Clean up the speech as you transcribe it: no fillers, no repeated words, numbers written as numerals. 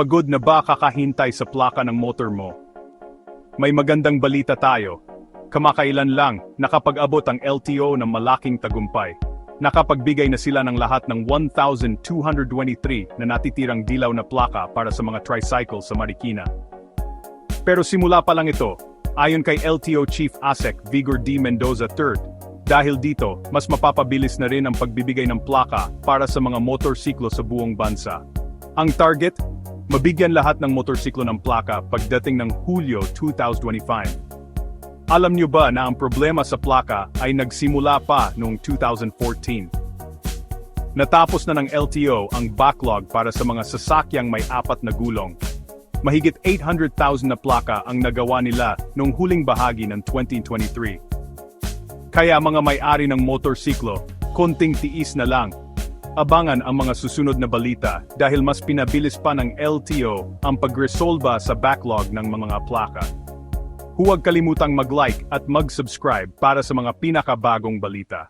Pagod na ba kakahintay sa plaka ng motor mo? May magandang balita tayo. Kamakailan lang, nakapag-abot ang LTO ng malaking tagumpay. Nakapagbigay na sila ng lahat ng 1,223 na natitirang dilaw na plaka para sa mga tricycle sa Marikina. Pero simula pa lang ito, ayon kay LTO Chief ASEC Vigor D. Mendoza III, dahil dito, mas mapapabilis na rin ang pagbibigay ng plaka para sa mga motorsiklo sa buong bansa. Ang target? Mabigyan lahat ng motorsiklo ng plaka pagdating ng Hulyo 2025. Alam niyo ba na ang problema sa plaka ay nagsimula pa noong 2014? Natapos na ng LTO ang backlog para sa mga sasakyang may 4 na gulong. Mahigit 800,000 na plaka ang nagawa nila noong huling bahagi ng 2023. Kaya mga may-ari ng motorsiklo, konting tiis na lang. Abangan ang mga susunod na balita dahil mas pinabilis pa ng LTO ang pagresolba sa backlog ng mga plaka. Huwag kalimutang mag-like at mag-subscribe para sa mga pinakabagong balita.